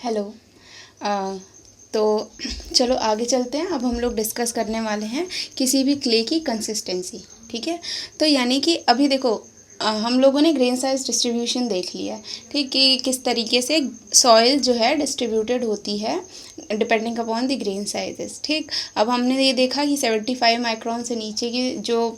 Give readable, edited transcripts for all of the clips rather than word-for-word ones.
Hello. अ, तो चलो आगे चलते हैं। अब हम लोग डिस्कस करने वाले हैं किसी भी क्ले की कंसिस्टेंसी। ठीक है, तो यानी कि अभी देखो, हम लोगों ने ग्रेन साइज डिस्ट्रीब्यूशन देख लिया है। ठीक, कि किस तरीके से सॉइल जो है डिस्ट्रीब्यूटेड होती है depending upon the grain sizes. ठीक, अब हमने ये देखा कि 75 माइक्रोन से नीचे की जो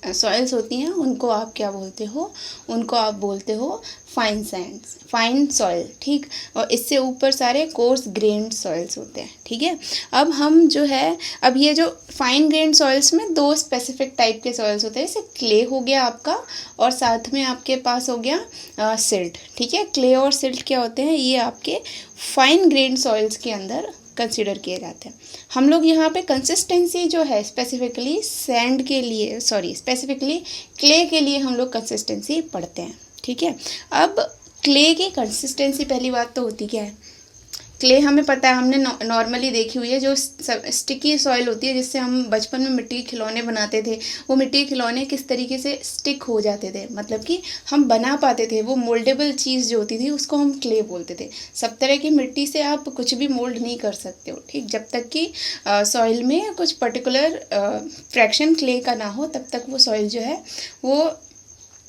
सॉइल्स होती हैं उनको आप क्या बोलते हो, उनको आप बोलते हो फाइन सैंड्स, फाइन सॉइल। ठीक, और इससे ऊपर सारे कोर्स ग्रेन्ड सॉइल्स होते हैं। ठीक है, अब हम जो है, अब ये जो फाइन ग्रेन्ड सॉइल्स में दो स्पेसिफिक टाइप के सॉइल्स होते हैं। जैसे क्ले हो गया आपका, और साथ में आपके पास हो गया सिल्ट। ठीक है, क्ले और सिल्ट क्या होते हैं, ये आपके फाइन ग्रेन्ड सॉइल्स के अंदर कंसिडर किए जाते हैं। हम लोग यहाँ पे कंसिस्टेंसी जो है स्पेसिफिकली सैंड के लिए, सॉरी स्पेसिफिकली क्ले के लिए हम लोग कंसिस्टेंसी पढ़ते हैं। ठीक है, अब क्ले की कंसिस्टेंसी, पहली बात तो होती क्या है, क्ले हमें पता है, हमने नॉर्मली देखी हुई है, जो स्टिकी सॉइल होती है जिससे हम बचपन में मिट्टी के खिलौने बनाते थे। वो मिट्टी के खिलौने किस तरीके से स्टिक हो जाते थे, मतलब कि हम बना पाते थे, वो मोल्डेबल चीज़ जो होती थी उसको हम क्ले बोलते थे। सब तरह की मिट्टी से आप कुछ भी मोल्ड नहीं कर सकते हो। ठीक, जब तक कि सॉइल में कुछ पर्टिकुलर फ्रैक्शन क्ले का ना हो, तब तक वो सॉइल जो है वो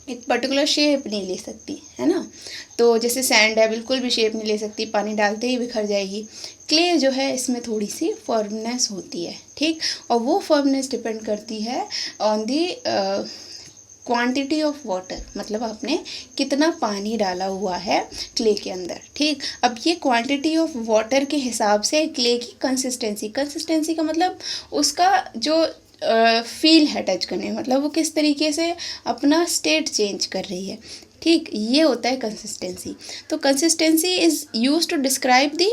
एक पर्टिकुलर शेप नहीं ले सकती, है ना। तो जैसे सैंड है, बिल्कुल भी शेप नहीं ले सकती, पानी डालते ही बिखर जाएगी। क्ले जो है इसमें थोड़ी सी फर्मनेस होती है। ठीक, और वो फर्मनेस डिपेंड करती है on the quantity of water, मतलब आपने कितना पानी डाला हुआ है क्ले के अंदर। ठीक, अब ये क्वांटिटी ऑफ वाटर के हिसाब से क्ले की कंसिस्टेंसी, कंसिस्टेंसी का मतलब उसका जो फील है टच करने, मतलब वो किस तरीके से अपना स्टेट चेंज कर रही है। ठीक, ये होता है कंसिस्टेंसी। तो consistency is use to describe the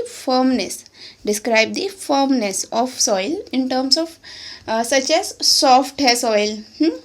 firmness of soil in terms of such as soft है सॉइल,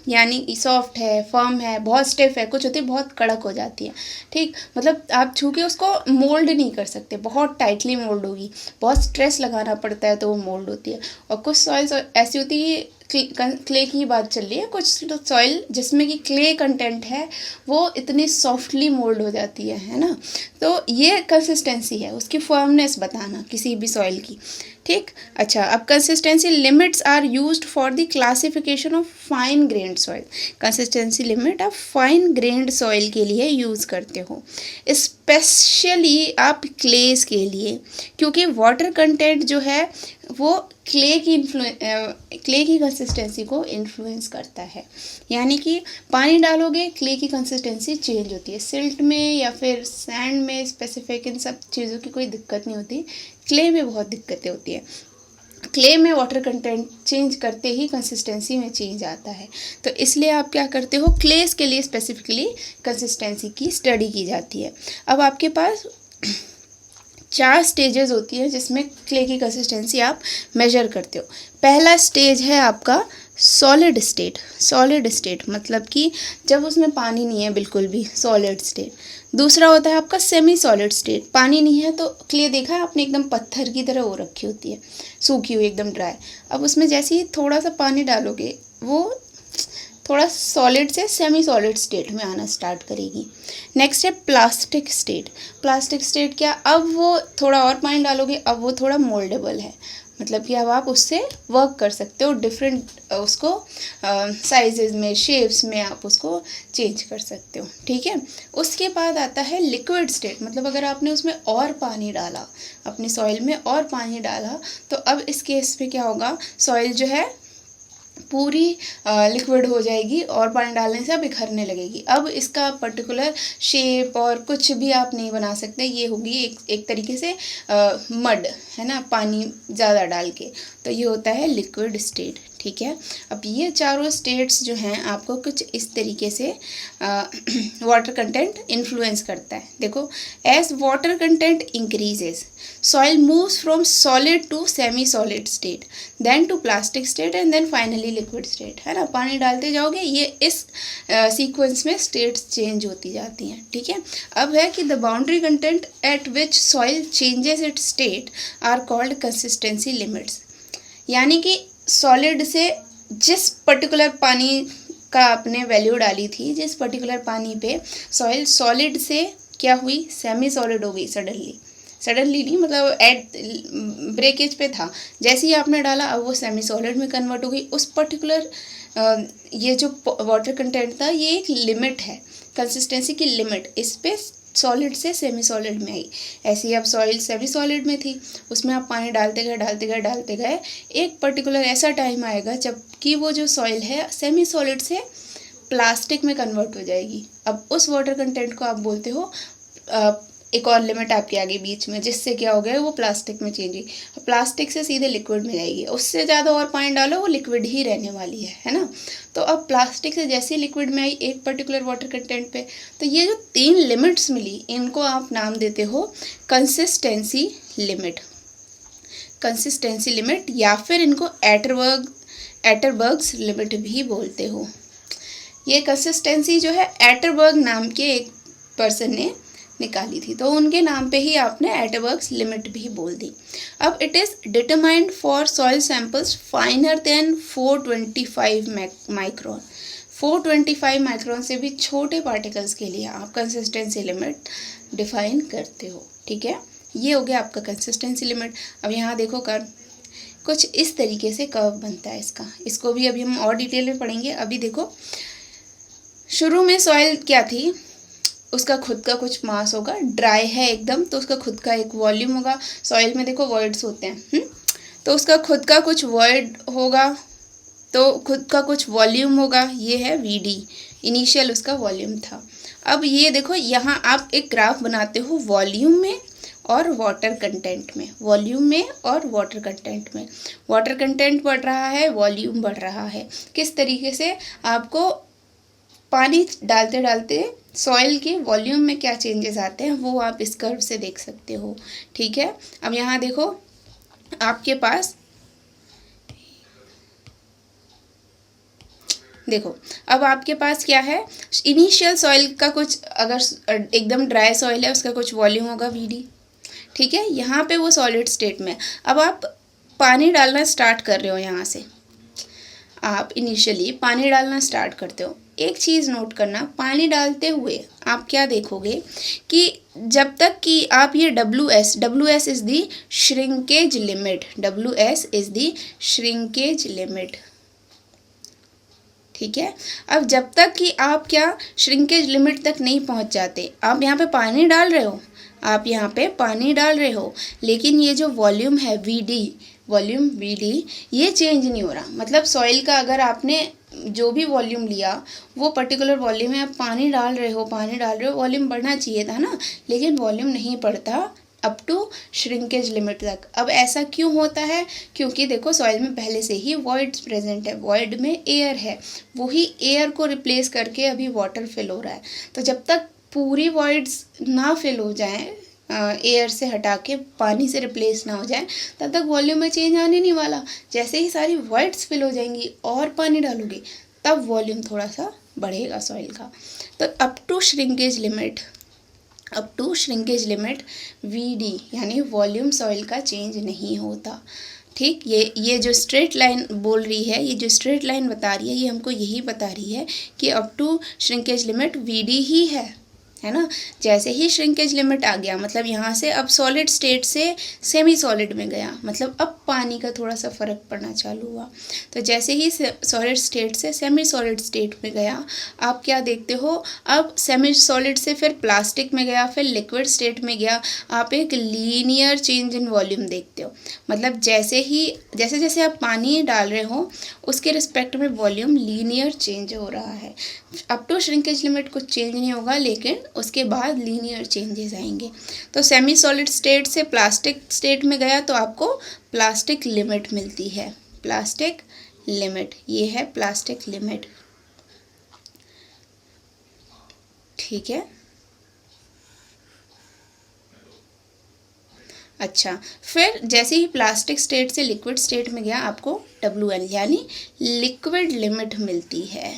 यानी सॉफ्ट है, फर्म है, बहुत स्टिफ है, कुछ होती है बहुत कड़क हो जाती है। ठीक, मतलब आप छू के उसको मोल्ड नहीं कर सकते, बहुत टाइटली मोल्ड होगी, बहुत स्ट्रेस लगाना पड़ता है तो वो मोल्ड होती है। और कुछ सॉइल्स ऐसी होती है, क्ले की बात चल रही है, कुछ सॉइल जिसमें कि क्ले कंटेंट है वो इतनी सॉफ्टली मोल्ड हो जाती है ना। तो ये कंसिस्टेंसी है, उसकी फर्मनेस बताना किसी भी सॉइल की। ठीक, अच्छा, अब consistency limits are used for the classification of fine grained soil. Consistency limit आप फाइन ग्रेन्ड सॉइल के लिए यूज़ करते हो, स्पेशली आप क्लेस के लिए, क्योंकि वाटर कंटेंट जो है वो क्ले की कंसिस्टेंसी को इन्फ्लुएंस करता है। यानी कि पानी डालोगे क्ले की कंसिस्टेंसी चेंज होती है। सिल्ट में या फिर सैंड में स्पेसिफिक इन सब चीज़ों की कोई दिक्कत नहीं होती, क्ले में बहुत दिक्कतें होती है। क्ले में वाटर कंटेंट चेंज करते ही कंसिस्टेंसी में चेंज आता है। तो इसलिए आप क्या करते हो, क्लेस के लिए स्पेसिफिकली कंसिस्टेंसी की स्टडी की जाती है। अब आपके पास 4 स्टेजेस होती है जिसमें क्ले की कंसिस्टेंसी आप मेजर करते हो। पहला स्टेज है आपका सॉलिड स्टेट, मतलब कि जब उसमें पानी नहीं है बिल्कुल भी, सॉलिड स्टेट। दूसरा होता है आपका सेमी सॉलिड स्टेट, पानी नहीं है तो क्ले देखा है आपने, एकदम पत्थर की तरह हो रखी होती है, सूखी हुई, एकदम ड्राई। अब उसमें जैसे ही थोड़ा सा पानी डालोगे वो थोड़ा सॉलिड से सेमी सॉलिड स्टेट में आना स्टार्ट करेगी। नेक्स्ट है प्लास्टिक स्टेट क्या, अब वो थोड़ा और पानी डालोगे, अब वो थोड़ा मोल्डेबल है, मतलब कि अब आप उससे वर्क कर सकते हो, डिफरेंट उसको साइजेस में, शेप्स में आप उसको चेंज कर सकते हो। ठीक है, उसके बाद आता है लिक्विड स्टेट, मतलब अगर आपने उसमें और पानी डाला, अपनी सॉइल में और पानी डाला, तो अब इस केस में क्या होगा, सॉइल जो है पूरी लिक्विड हो जाएगी और पानी डालने से बिखरने लगेगी। अब इसका पर्टिकुलर शेप और कुछ भी आप नहीं बना सकते, ये होगी एक तरीके से मड, है ना, पानी ज़्यादा डाल के। तो ये होता है लिक्विड स्टेट। ठीक है, अब ये चारों स्टेट्स जो हैं आपको कुछ इस तरीके से वाटर कंटेंट इन्फ्लुएंस करता है। देखो, as water content increases soil moves from solid to semi solid state, then to plastic state and then finally liquid state, है ना। पानी डालते जाओगे, ये इस सीक्वेंस में स्टेट्स चेंज होती जाती हैं। ठीक है, अब है कि the boundary content at which soil changes its state are called consistency limits. यानी कि सॉलिड से जिस पर्टिकुलर पानी का आपने वैल्यू डाली थी, जिस पर्टिकुलर पानी पे सॉइल सॉलिड से क्या हुई, सेमी सॉलिड हो गई, सडनली सडनली नहीं, मतलब एट ब्रेकेज पे था, जैसे ही आपने डाला अब वो सेमी सॉलिड में कन्वर्ट हो गई। उस पर्टिकुलर ये जो वाटर कंटेंट था ये एक लिमिट है, कंसिस्टेंसी की लिमिट, इस पे सॉलिड से सेमी सॉलिड में आई। ऐसे ही अब सॉइल सेमी सॉलिड में थी, उसमें आप पानी डालते गए, एक पर्टिकुलर ऐसा टाइम आएगा जबकि वो जो सॉइल है सेमी सॉलिड से प्लास्टिक में कन्वर्ट हो जाएगी। अब उस वाटर कंटेंट को आप बोलते हो एक और लिमिट आपके आगे बीच में, जिससे क्या हो गया वो प्लास्टिक में चेंज हुई, प्लास्टिक से सीधे लिक्विड में जाएगी। उससे ज़्यादा और पानी डालो वो लिक्विड ही रहने वाली है ना। तो अब प्लास्टिक से जैसे लिक्विड में आई एक पर्टिकुलर वाटर कंटेंट पे, तो ये जो 3 लिमिट्स मिली इनको आप नाम देते हो कंसिस्टेंसी लिमिट, कंसिस्टेंसी लिमिट, या फिर इनको एटरबर्ग्स लिमिट भी बोलते हो। ये कंसिस्टेंसी जो है एटरबर्ग नाम के एक पर्सन ने निकाली थी, तो उनके नाम पे ही आपने एटरबर्ग्स लिमिट भी बोल दी। अब it is determined for soil samples finer than 425 micron. 425 micron से भी छोटे पार्टिकल्स के लिए आप कंसिस्टेंसी लिमिट डिफाइन करते हो, ठीक है। ये हो गया आपका कंसिस्टेंसी लिमिट। अब यहाँ देखो कर्व कुछ इस तरीके से कर्व बनता है इसका, इसको भी अभी हम और डिटेल में पढ़ेंगे। अभी देखो शुरू में सॉइल क्या थी, उसका खुद का कुछ मास होगा, ड्राई है एकदम तो उसका खुद का एक वॉल्यूम होगा। सॉइल में देखो वॉइड्स होते हैं, तो उसका खुद का कुछ वॉइड होगा, तो खुद का कुछ वॉल्यूम होगा, ये है वीडी, इनिशियल उसका वॉल्यूम था। अब ये देखो यहाँ आप एक ग्राफ बनाते हो वॉल्यूम में और वाटर कंटेंट में, वॉल्यूम में और वाटर कंटेंट में। वाटर कंटेंट बढ़ रहा है, वॉल्यूम बढ़ रहा है। किस तरीके से आपको पानी डालते डालते सॉइल के वॉल्यूम में क्या चेंजेस आते हैं वो आप इस कर्व से देख सकते हो, ठीक है। अब यहाँ देखो आपके पास, देखो अब आपके पास क्या है, इनिशियल सॉइल का कुछ, अगर एकदम ड्राई सॉइल है उसका कुछ वॉल्यूम होगा वीडी, ठीक है। यहाँ पे वो सॉलिड स्टेट में, अब आप पानी डालना स्टार्ट कर रहे हो, यहाँ से आप इनिशियली पानी डालना स्टार्ट करते हो। एक चीज़ नोट करना, पानी डालते हुए आप क्या देखोगे कि जब तक कि आप ये WS is the shrinkage limit, WS is the shrinkage limit, ठीक है। अब जब तक कि आप क्या श्रिंकेज लिमिट तक नहीं पहुंच जाते, आप यहाँ पे पानी डाल रहे हो, आप यहाँ पे पानी डाल रहे हो, लेकिन ये जो वॉल्यूम है वॉल्यूम VD ये चेंज नहीं हो रहा। मतलब सॉइल का अगर आपने जो भी वॉल्यूम लिया वो पर्टिकुलर वॉल्यूम में आप पानी डाल रहे हो, वॉल्यूम बढ़ना चाहिए था ना, लेकिन वॉल्यूम नहीं बढ़ता अप टू श्रिंकेज लिमिट तक। अब ऐसा क्यों होता है, क्योंकि देखो सॉइल में पहले से ही वॉइड्स प्रेजेंट है, वॉइड में एयर है, वही एयर को रिप्लेस करके अभी वाटर फिल हो रहा है। तो जब तक पूरी वॉइड्स ना फिल हो जाएं, एयर से हटा के पानी से रिप्लेस ना हो जाए, तब तक वॉल्यूम में चेंज आने नहीं वाला। जैसे ही सारी वॉइड्स फिल हो जाएंगी और पानी डालोगे तब वॉल्यूम थोड़ा सा बढ़ेगा सॉइल का। तो up to shrinkage limit VD यानी वॉल्यूम सॉइल का चेंज नहीं होता, ठीक। ये जो स्ट्रेट लाइन बोल रही है, ये जो स्ट्रेट लाइन बता रही है, ये हमको यही बता रही है कि up to shrinkage limit VD ही है ना। जैसे ही श्रिंकेज लिमिट आ गया, मतलब यहाँ से अब सॉलिड स्टेट से सेमी सॉलिड में गया, मतलब अब पानी का थोड़ा सा फ़र्क पड़ना चालू हुआ। तो जैसे ही सॉलिड स्टेट से सेमी सॉलिड स्टेट में गया, आप क्या देखते हो, अब सेमी सॉलिड से फिर प्लास्टिक में गया, फिर लिक्विड स्टेट में गया, आप एक लीनियर चेंज इन वॉल्यूम देखते हो। मतलब जैसे जैसे आप पानी डाल रहे हो उसके रिस्पेक्ट में वॉल्यूम लीनियर चेंज हो रहा है। अप टू श्रिंकेज लिमिट कुछ चेंज नहीं होगा, लेकिन उसके बाद लीनियर चेंजेस आएंगे। तो सेमी सॉलिड स्टेट से प्लास्टिक स्टेट में गया तो आपको प्लास्टिक लिमिट मिलती है, प्लास्टिक लिमिट, ये है प्लास्टिक लिमिट, ठीक है। अच्छा, फिर जैसे ही प्लास्टिक स्टेट से लिक्विड स्टेट में गया आपको WL यानी लिक्विड लिमिट मिलती है,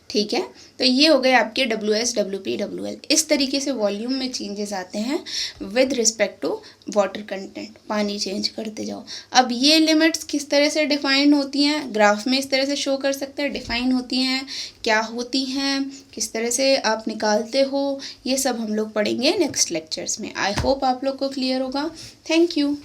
ठीक है। तो ये हो गए आपके WS, WP, WL। इस तरीके से वॉल्यूम में चेंजेस आते हैं with respect to water content, पानी चेंज करते जाओ। अब ये लिमिट्स किस तरह से डिफाइन होती हैं, ग्राफ में इस तरह से शो कर सकते हैं, डिफाइन होती हैं, क्या होती हैं, किस तरह से आप निकालते हो, ये सब हम लोग पढ़ेंगे नेक्स्ट लेक्चर्स में। आई होप आप लोग को क्लियर होगा। Thank you.